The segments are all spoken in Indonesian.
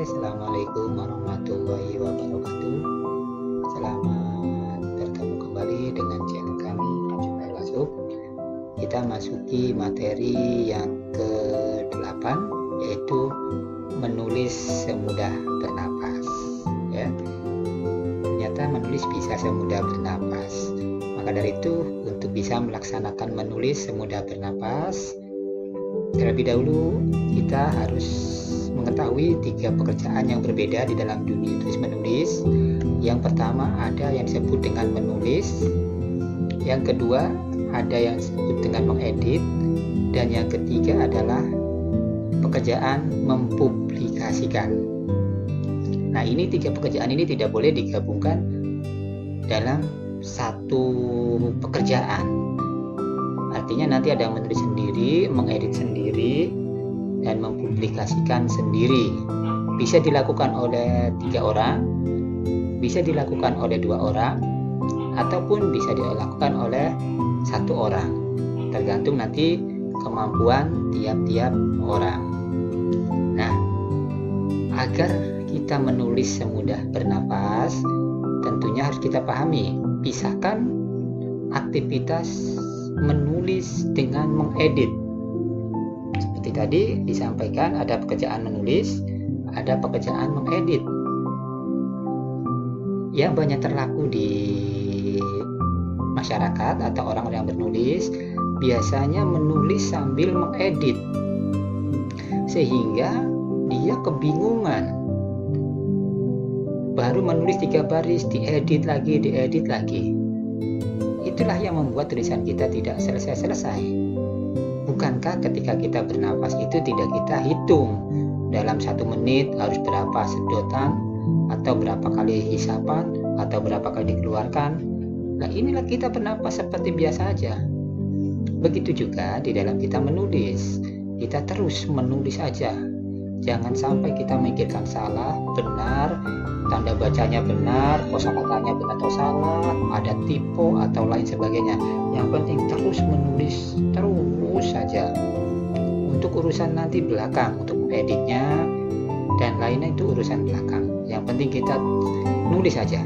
Assalamualaikum warahmatullahi wabarakatuh. Selamat bertemu kembali dengan channel kami, Ajumai Lasuk. Kita masuki materi yang ke-8, yaitu menulis semudah bernapas. Ya, ternyata menulis bisa semudah bernapas. Maka dari itu, untuk bisa melaksanakan menulis semudah bernapas, terlebih dahulu kita harus mengetahui 3 pekerjaan yang berbeda di dalam dunia tulis menulis. Yang pertama ada yang disebut dengan menulis, yang kedua ada yang disebut dengan mengedit, dan yang ketiga adalah pekerjaan mempublikasikan. Nah, ini 3 pekerjaan ini tidak boleh digabungkan dalam satu pekerjaan. Artinya nanti ada yang menulis sendiri, mengedit sendiri, dan mempublikasikan sendiri. Bisa dilakukan oleh 3 orang, bisa dilakukan oleh 2 orang, ataupun bisa dilakukan oleh 1 orang. Tergantung nanti kemampuan tiap-tiap orang. Nah, agar kita menulis semudah bernapas, tentunya harus kita pahami, pisahkan aktivitas menulis dengan mengedit. Seperti tadi disampaikan, ada pekerjaan menulis, ada pekerjaan mengedit. Yang banyak terlaku di masyarakat atau orang yang bernulis biasanya menulis sambil mengedit, sehingga dia kebingungan. Baru menulis 3 baris, diedit lagi. Itulah yang membuat tulisan kita tidak selesai-selesai. Bukankah ketika kita bernapas itu tidak kita hitung dalam 1 menit harus berapa sedotan, atau berapa kali hisapan, atau berapa kali dikeluarkan? Nah, inilah kita bernapas seperti biasa aja. Begitu juga di dalam kita menulis, kita terus menulis saja. Jangan sampai kita memikirkan salah, benar, tanda bacanya benar, kosakatanya benar atau salah, ada typo atau lain sebagainya. Yang penting terus menulis, terus saja. Untuk urusan nanti belakang, untuk editnya dan lainnya itu urusan belakang. Yang penting kita nulis saja.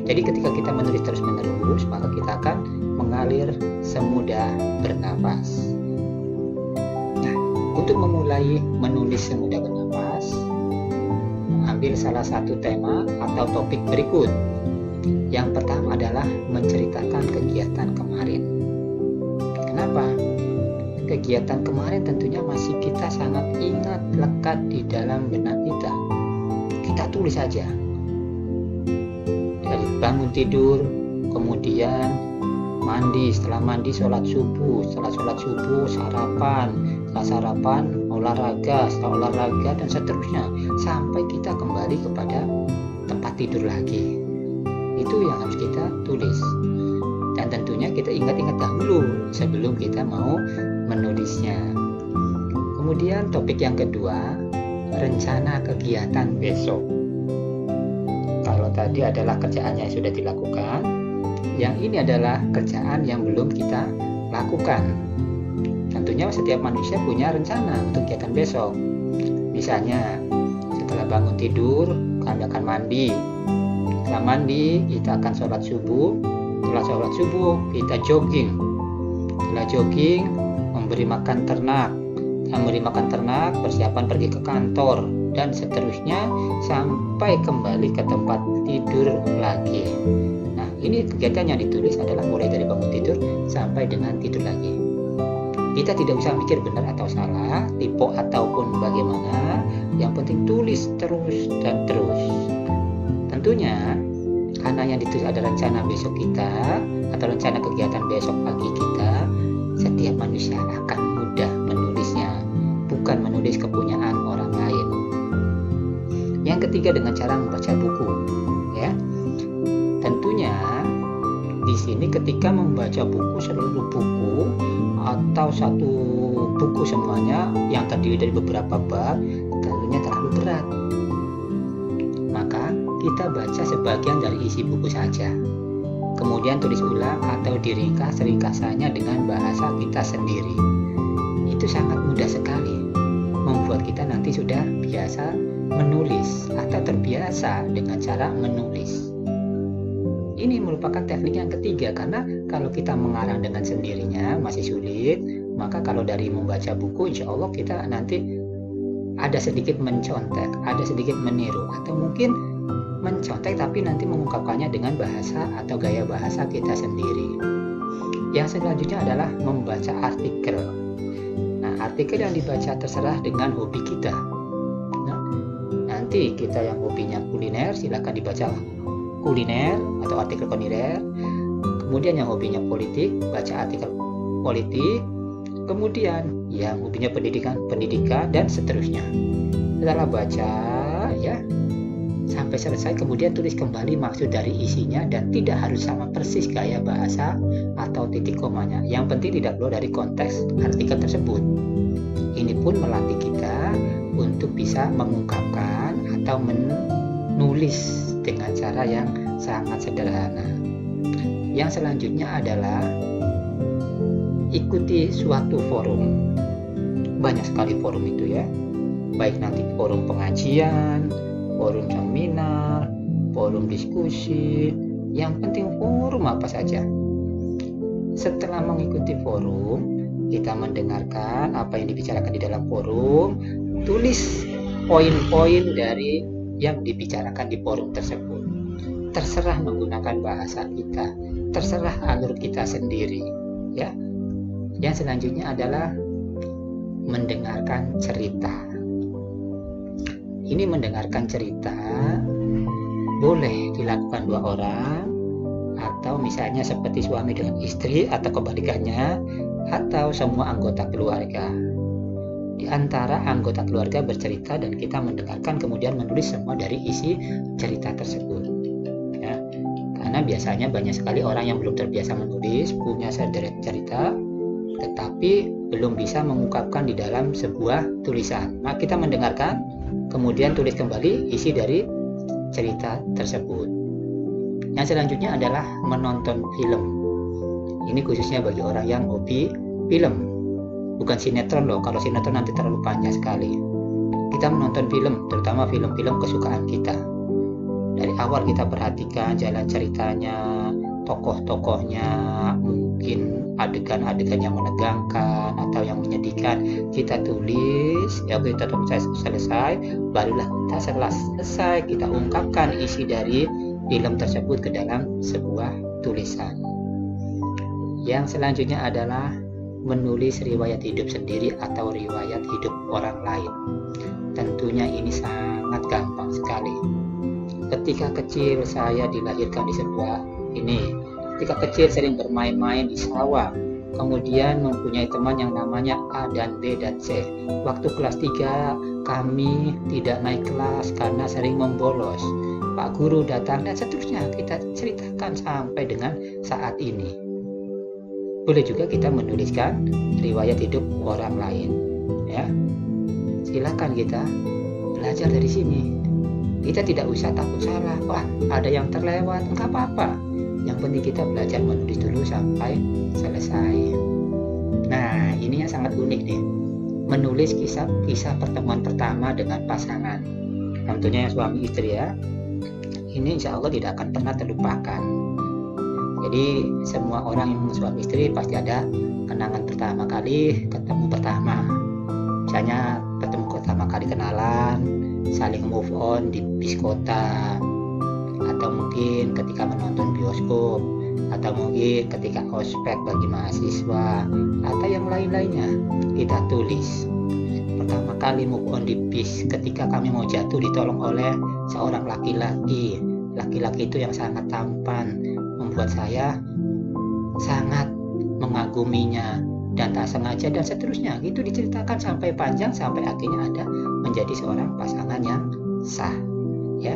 Jadi ketika kita menulis terus menerus, maka kita akan mengalir semudah bernapas. Nah, untuk memulai menulis semudah bernapas, ambil salah satu tema atau topik berikut. Yang pertama adalah menceritakan kegiatan kemarin. Kenapa? Kegiatan kemarin tentunya masih kita sangat ingat, lekat di dalam benak kita. Kita tulis saja. Dari bangun tidur, kemudian mandi, setelah mandi sholat subuh, setelah sholat subuh sarapan, setelah sarapan olahraga, setelah olahraga, dan seterusnya sampai kita kembali kepada tempat tidur lagi. Itu yang harus kita tulis, dan tentunya kita ingat-ingat dahulu sebelum kita mau menulisnya. Kemudian topik yang kedua, rencana kegiatan besok. Kalau tadi adalah kerjaan yang sudah dilakukan, yang ini adalah kerjaan yang belum kita lakukan. Tentunya setiap manusia punya rencana untuk kegiatan besok. Misalnya, setelah bangun tidur, kami akan mandi. Setelah mandi, kita akan sholat subuh. Setelah sholat subuh, kita jogging. Setelah jogging, memberi makan ternak. Setelah memberi makan ternak, persiapan pergi ke kantor, dan seterusnya sampai kembali ke tempat tidur lagi. Nah, ini kegiatan yang ditulis adalah mulai dari bangun tidur sampai dengan tidur lagi. Kita tidak usah mikir benar atau salah, typo ataupun bagaimana. Yang penting tulis terus dan terus. Tentunya karena yang ditulis ada rencana besok kita atau rencana kegiatan besok pagi kita, setiap manusia akan mudah menulisnya, bukan menulis kepunyaan orang lain. Yang ketiga, dengan cara membaca buku. Ya, tentunya di sini ketika membaca buku, seluruh buku atau satu buku semuanya yang terdiri dari beberapa bab, tentunya terlalu berat. Maka kita baca sebagian dari isi buku saja. Kemudian tulis ulang atau diringkas ringkasannya dengan bahasa kita sendiri. Itu sangat mudah sekali, membuat kita nanti sudah biasa menulis atau terbiasa dengan cara menulis. Ini merupakan teknik yang ketiga, karena kalau kita mengarang dengan sendirinya masih sulit, maka kalau dari membaca buku insya Allah kita nanti ada sedikit mencontek, ada sedikit meniru, atau mungkin mencontek tapi nanti mengungkapkannya dengan bahasa atau gaya bahasa kita sendiri. Yang selanjutnya adalah membaca artikel. Nah, artikel yang dibaca terserah dengan hobi kita. Nah, nanti kita yang hobinya kuliner silakan dibaca kuliner atau artikel kuliner. Kemudian yang hobinya politik, baca artikel politik. Kemudian yang hobinya pendidikan dan seterusnya. Setelah baca ya sampai selesai, kemudian tulis kembali maksud dari isinya, dan tidak harus sama persis gaya bahasa atau titik komanya. Yang penting tidak keluar dari konteks artikel tersebut. Ini pun melatih kita untuk bisa mengungkapkan atau menulis dengan cara yang sangat sederhana. Yang selanjutnya adalah ikuti suatu forum. Banyak sekali forum itu ya, baik nanti forum pengajian, forum seminar, forum diskusi, yang penting forum apa saja. Setelah mengikuti forum, kita mendengarkan apa yang dibicarakan di dalam forum, tulis poin-poin dari yang dibicarakan di forum tersebut. Terserah menggunakan bahasa kita, terserah alur kita sendiri ya. Yang selanjutnya adalah mendengarkan cerita. Ini mendengarkan cerita boleh dilakukan 2 orang, atau misalnya seperti suami dengan istri, atau kebalikannya, atau semua anggota keluarga. Di antara anggota keluarga bercerita dan kita mendengarkan, kemudian menulis semua dari isi cerita tersebut ya. Karena biasanya banyak sekali orang yang belum terbiasa menulis, punya sederet cerita tetapi belum bisa mengungkapkan di dalam sebuah tulisan. Nah, kita mendengarkan, kemudian tulis kembali isi dari cerita tersebut. Yang selanjutnya adalah menonton film. Ini khususnya bagi orang yang hobi film, bukan sinetron loh. Kalau sinetron nanti terlalu panjang sekali. Kita menonton film, terutama film-film kesukaan kita. Dari awal kita perhatikan jalan ceritanya, tokoh-tokohnya, mungkin adegan-adegan yang menegangkan atau yang menyedihkan, kita tulis ya. Kita selesai, barulah kita selesai kita ungkapkan isi dari film tersebut ke dalam sebuah tulisan. Yang selanjutnya adalah menulis riwayat hidup sendiri atau riwayat hidup orang lain. Tentunya ini sangat gampang sekali. Ketika kecil saya dilahirkan di sebuah ketika kecil sering bermain-main di sawah, kemudian mempunyai teman yang namanya A dan B dan C. Waktu kelas 3 kami tidak naik kelas karena sering membolos. Pak guru datang dan seterusnya, kita ceritakan sampai dengan saat ini. Boleh juga kita menuliskan riwayat hidup orang lain ya. Silakan kita belajar dari sini. Kita tidak usah takut salah, wah ada yang terlewat, enggak apa-apa. Yang penting kita belajar menulis dulu sampai selesai. Nah, ini yang sangat unik nih. Menulis kisah pertemuan pertama dengan pasangan. Tentunya yang suami istri ya. Ini insya Allah tidak akan pernah terlupakan. Jadi semua orang yang suami istri pasti ada kenangan pertama kali ketemu pertama. Misalnya ketemu pertama kali kenalan, saling move on di bis kota, atau mungkin ketika menonton bioskop, atau mungkin ketika ospek bagi mahasiswa, atau yang lain-lainnya. Kita tulis pertama kali move on di bis, ketika kami mau jatuh ditolong oleh seorang laki-laki itu yang sangat tampan, membuat saya sangat mengaguminya dan tak sengaja dan seterusnya. Itu diceritakan sampai panjang sampai akhirnya ada menjadi seorang pasangan yang sah ya.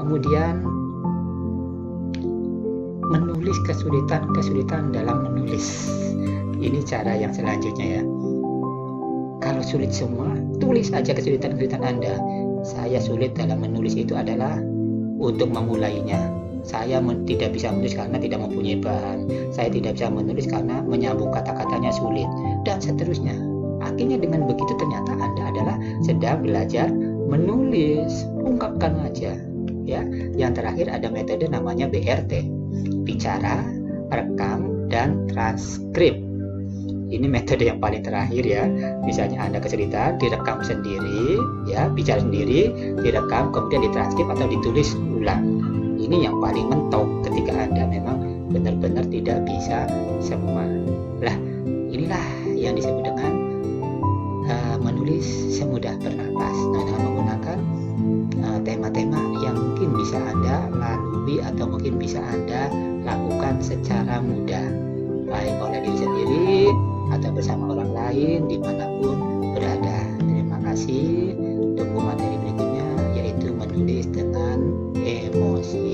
Kemudian menulis kesulitan dalam menulis. Ini cara yang selanjutnya ya. Kalau sulit semua, tulis aja kesulitan Anda. Saya sulit dalam menulis itu adalah untuk memulainya. Saya tidak bisa menulis karena tidak mempunyai bahan. Saya tidak bisa menulis karena menyambung kata-katanya sulit dan seterusnya. Akhirnya dengan begitu ternyata Anda adalah sedang belajar menulis, ungkapkan aja ya. Yang terakhir ada metode namanya BRT, bicara, rekam, dan transkrip. Ini metode yang paling terakhir ya. Misalnya Anda kesulitan, direkam sendiri ya, bicara sendiri, direkam, kemudian ditranskrip atau ditulis ulang. Ini yang paling mentok ketika Anda memang benar-benar tidak bisa semua. Lah, inilah yang disebut dengan menulis semudah bernapas. Nah, dengan menggunakan tema-tema yang mungkin bisa Anda lalui atau mungkin bisa Anda lakukan secara mudah, baik oleh diri sendiri atau bersama orang lain dimanapun berada. Terima kasih. Tunggu materi berikutnya, yaitu menulis dengan emosi.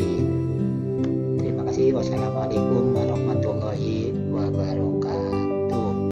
Terima kasih. Wassalamualaikum